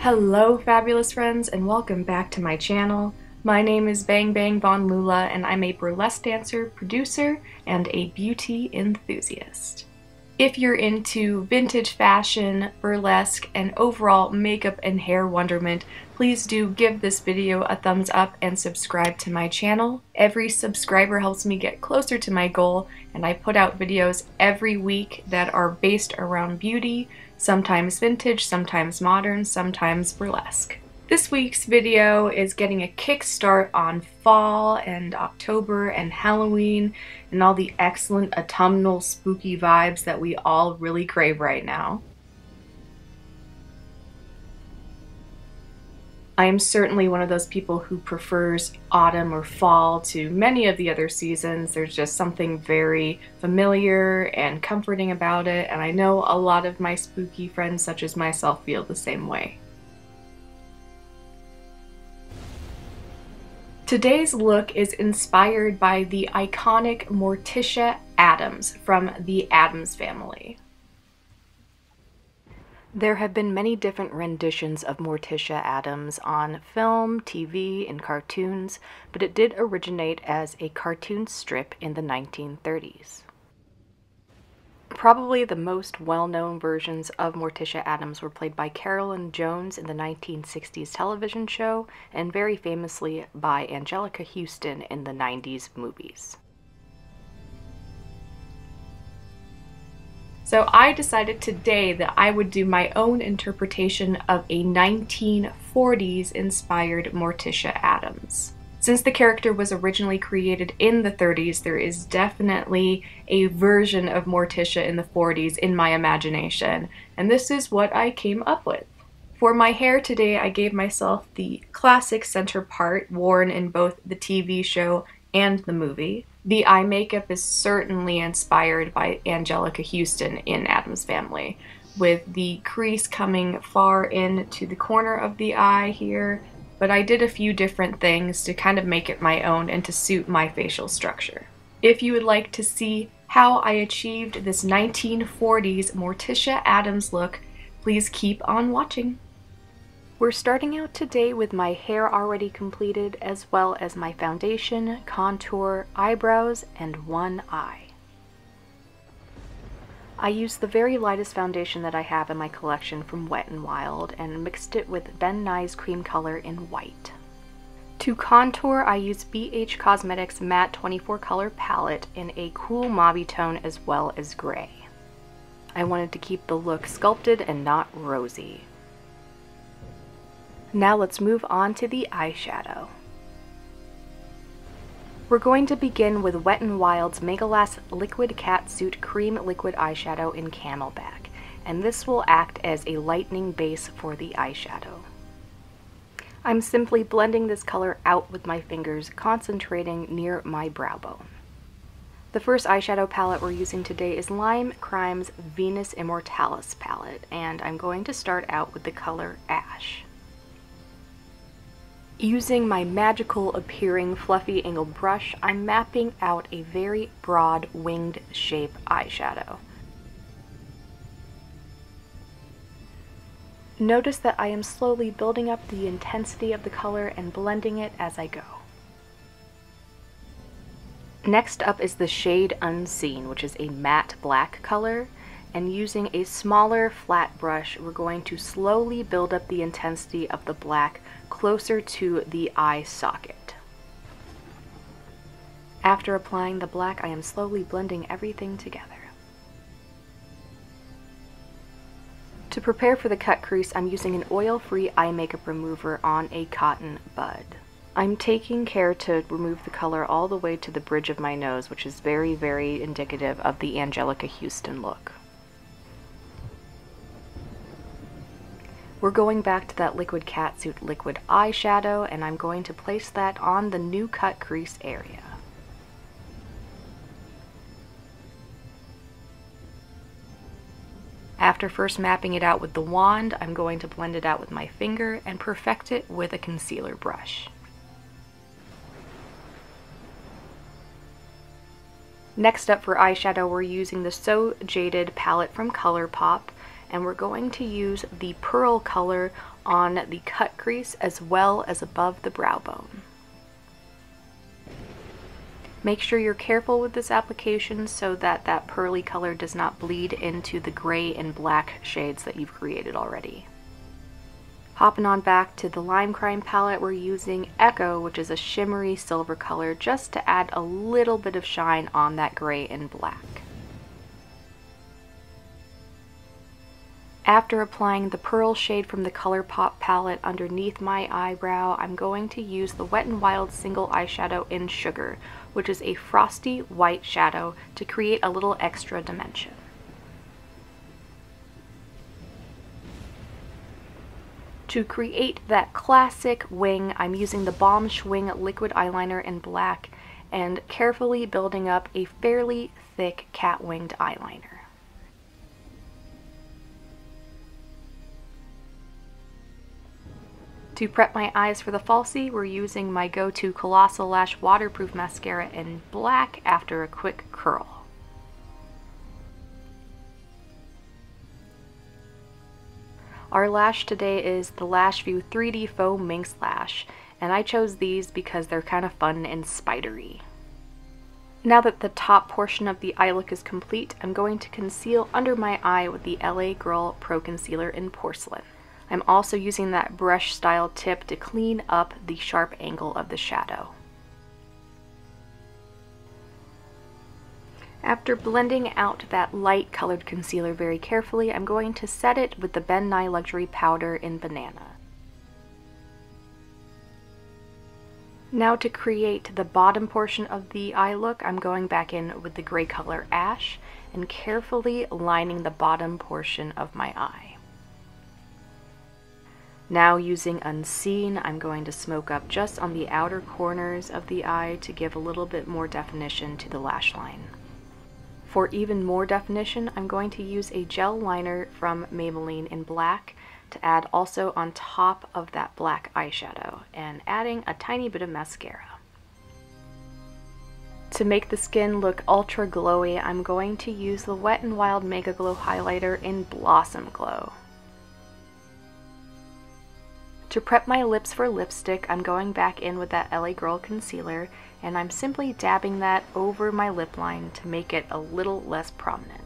Hello fabulous friends and welcome back to my channel. My name is Bang Bang Von Loola and I'm a burlesque dancer, producer, and a beauty enthusiast. If you're into vintage fashion, burlesque, and overall makeup and hair wonderment, please do give this video a thumbs up and subscribe to my channel. Every subscriber helps me get closer to my goal, and I put out videos every week that are based around beauty, sometimes vintage, sometimes modern, sometimes burlesque. This week's video is getting a kickstart on fall and October and Halloween and all the excellent autumnal spooky vibes that we all really crave right now. I am certainly one of those people who prefers autumn or fall to many of the other seasons. There's just something very familiar and comforting about it, and I know a lot of my spooky friends such as myself feel the same way. Today's look is inspired by the iconic Morticia Addams from the Addams Family. There have been many different renditions of Morticia Addams on film, TV, and cartoons, but it did originate as a cartoon strip in the 1930s. Probably the most well-known versions of Morticia Addams were played by Carolyn Jones in the 1960s television show, and very famously by Angelica Huston in the 90s movies. So I decided today that I would do my own interpretation of a 1940s inspired Morticia Addams. Since the character was originally created in the 30s, there is definitely a version of Morticia in the 40s in my imagination, and this is what I came up with. For my hair today, I gave myself the classic center part worn in both the TV show and the movie. The eye makeup is certainly inspired by Angelica Huston in Addams Family, with the crease coming far into the corner of the eye here, but I did a few different things to kind of make it my own and to suit my facial structure. If you would like to see how I achieved this 1940s Morticia Addams look, please keep on watching. We're starting out today with my hair already completed, as well as my foundation, contour, eyebrows, and one eye. I used the very lightest foundation that I have in my collection from Wet n Wild and mixed it with Ben Nye's cream color in white. To contour, I used BH Cosmetics Matte 24 color palette in a cool mauve tone as well as gray. I wanted to keep the look sculpted and not rosy. Now let's move on to the eyeshadow. We're going to begin with Wet n Wild's Maybelline Liquid Catsuit Cream Liquid Eyeshadow in Camelback, and this will act as a lightening base for the eyeshadow. I'm simply blending this color out with my fingers, concentrating near my brow bone. The first eyeshadow palette we're using today is Lime Crime's Venus Immortalis palette, and I'm going to start out with the color Ash. Using my magical appearing fluffy angled brush, I'm mapping out a very broad winged shape eyeshadow. Notice that I am slowly building up the intensity of the color and blending it as I go. Next up is the shade Unseen, which is a matte black color, and using a smaller flat brush, we're going to slowly build up the intensity of the black closer to the eye socket. After applying the black, I am slowly blending everything together. To prepare for the cut crease, I'm using an oil-free eye makeup remover on a cotton bud. I'm taking care to remove the color all the way to the bridge of my nose, which is very, very indicative of the Angelica Huston look. We're going back to that Liquid Catsuit liquid eyeshadow, and I'm going to place that on the new cut crease area. After first mapping it out with the wand, I'm going to blend it out with my finger and perfect it with a concealer brush. Next up for eyeshadow, we're using the So Jaded palette from ColourPop, and we're going to use the Pearl color on the cut crease as well as above the brow bone. Make sure you're careful with this application so that that pearly color does not bleed into the gray and black shades that you've created already. Hopping on back to the Lime Crime palette, we're using Echo, which is a shimmery silver color, just to add a little bit of shine on that gray and black. After applying the Pearl shade from the ColourPop palette underneath my eyebrow, I'm going to use the Wet n Wild single eyeshadow in Sugar, which is a frosty white shadow, to create a little extra dimension. To create that classic wing, I'm using the Balm Schwing liquid eyeliner in black and carefully building up a fairly thick cat-winged eyeliner. To prep my eyes for the falsie, we're using my go-to Colossal Lash waterproof mascara in black after a quick curl. Our lash today is the Lashview 3D Faux Minx Lash, and I chose these because they're kind of fun and spidery. Now that the top portion of the eye look is complete, I'm going to conceal under my eye with the LA Girl Pro Concealer in Porcelain. I'm also using that brush style tip to clean up the sharp angle of the shadow. After blending out that light colored concealer very carefully, I'm going to set it with the Ben Nye Luxury Powder in Banana. Now to create the bottom portion of the eye look, I'm going back in with the gray color Ash and carefully lining the bottom portion of my eye. Now using Unseen, I'm going to smoke up just on the outer corners of the eye to give a little bit more definition to the lash line. For even more definition, I'm going to use a gel liner from Maybelline in black to add also on top of that black eyeshadow, and adding a tiny bit of mascara. To make the skin look ultra glowy, I'm going to use the Wet n Wild Mega Glow highlighter in Blossom Glow. To prep my lips for lipstick, I'm going back in with that LA Girl concealer, and I'm simply dabbing that over my lip line to make it a little less prominent.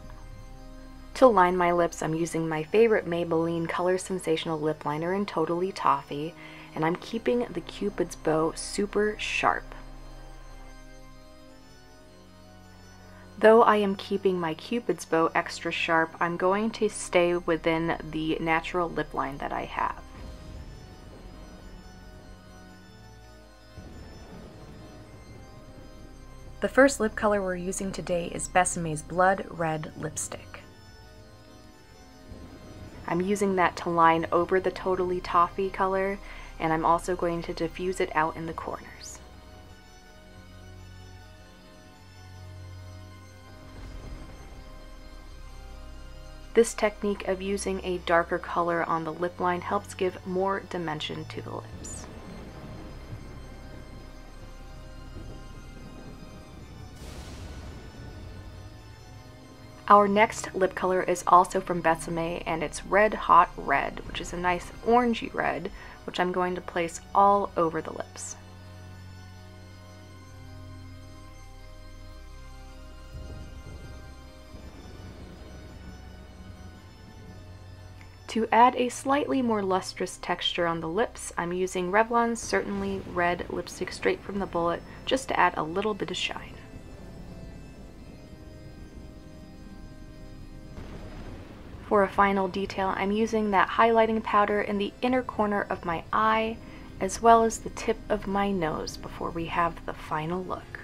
To line my lips, I'm using my favorite Maybelline Color Sensational lip liner in Totally Toffee, and I'm keeping the Cupid's bow super sharp. Though I am keeping my Cupid's bow extra sharp, I'm going to stay within the natural lip line that I have. The first lip color we're using today is Besame's Blood Red Lipstick. I'm using that to line over the Totally Toffee color, and I'm also going to diffuse it out in the corners. This technique of using a darker color on the lip line helps give more dimension to the lips. Our next lip color is also from Besame, and it's Red Hot Red, which is a nice orangey red, which I'm going to place all over the lips. To add a slightly more lustrous texture on the lips, I'm using Revlon's Certainly Red lipstick straight from the bullet, just to add a little bit of shine. For a final detail, I'm using that highlighting powder in the inner corner of my eye, as well as the tip of my nose before we have the final look.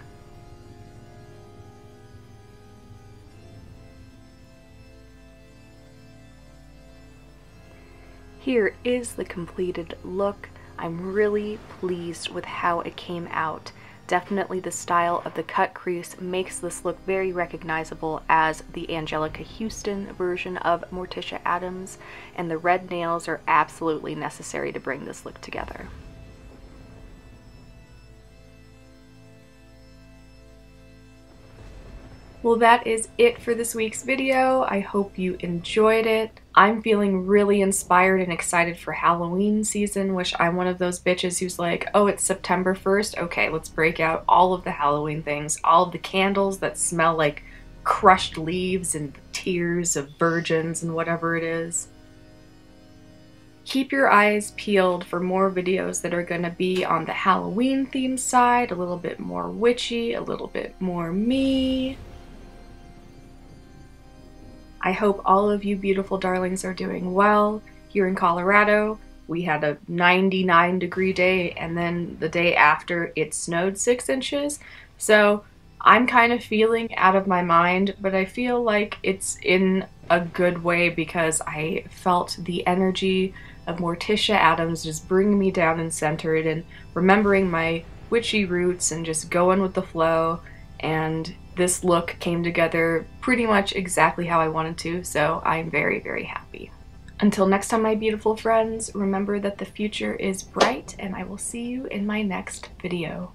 Here is the completed look. I'm really pleased with how it came out. Definitely the style of the cut crease makes this look very recognizable as the Angelica Huston version of Morticia Addams, and the red nails are absolutely necessary to bring this look together. Well, that is it for this week's video. I hope you enjoyed it. I'm feeling really inspired and excited for Halloween season, which I'm one of those bitches who's like, oh, it's September 1st? Okay, let's break out all of the Halloween things, all of the candles that smell like crushed leaves and tears of virgins and whatever it is. Keep your eyes peeled for more videos that are going to be on the Halloween theme side, a little bit more witchy, a little bit more me. I hope all of you beautiful darlings are doing well. Here in Colorado, we had a 99-degree day, and then the day after it snowed 6 inches. So I'm kind of feeling out of my mind, but I feel like it's in a good way because I felt the energy of Morticia Addams just bringing me down and centered and remembering my witchy roots and just going with the flow, and this look came together pretty much exactly how I wanted to, so I'm very, very happy. Until next time, my beautiful friends, remember that the future is bright, and I will see you in my next video.